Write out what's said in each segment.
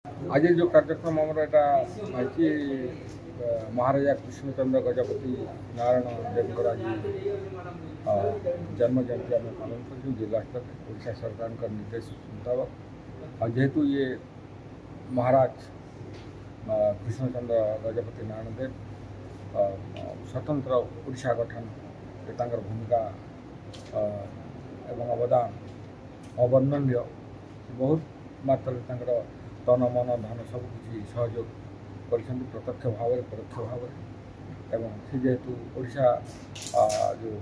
आज जो कार्यक्रम आमर महाराजा कृष्णचंद्र गजपति नारायण देवकर आज जन्म जयंती आम पालन कर जिला स्तर ओडिशा सरकार का निर्देश मुताबक और जेहेतु ये महाराज कृष्णचंद्र गजपति नारायण देव स्वतंत्र ओडिशा गठन भूमिका एवं अवदान अवर्णनीय बहुत मात्रा तन मन धन सबकि सहयोग कर प्रत्यक्ष भाव परोक्ष भाव एवं से जेहेतु ओडिशा जो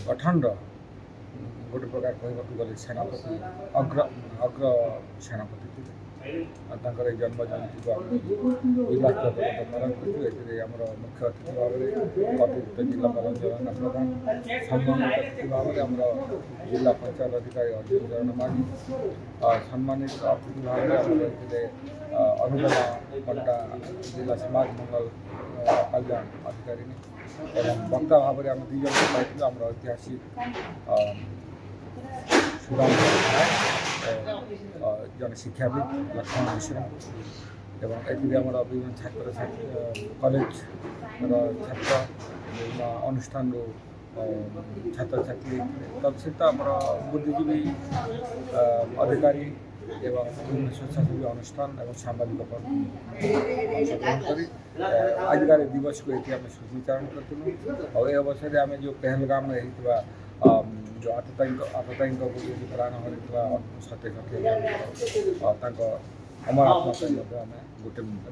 गठन गोटे प्रकार कहवाक गले सेनापति अग्र अग्र सेनापति थे जन्म जयंती को जिला स्तर पालन कर मुख्य अतिथि भाव में अतिरिक्त जिलापाल जगन्नाथ प्रधान सम्मानित अतिथि भाव में जिला पंचायत अधिकारी अर्जुन चरण माझी सम्मानित अतिथि भाव में अनुपमा पंडा जिला समाज मंगल कल्याण अधिकारी एवं वक्ता भाव में आम दुज पाई आम ऐतिहासिक सुदाम जन शिक्षाविद लक्ष्मण मिश्र एवं ये विभिन्न छात्र कॉलेज छात्र विभिन्न अनुष्ठान छात्र छात्री तत्सहित आम बुद्धिजीवी अधिकारी एवं विभिन्न स्वेच्छासेवी अनुष्ठान और सांबादिक अंशग्रहण कर आजकार दिवस को ये आम स्मृतिचारण करूँ और ये अवसर में आम जो पहलगाम में जो आततायी प्राण हर सत्य सत्य अमर आत्मा गोटे मिनट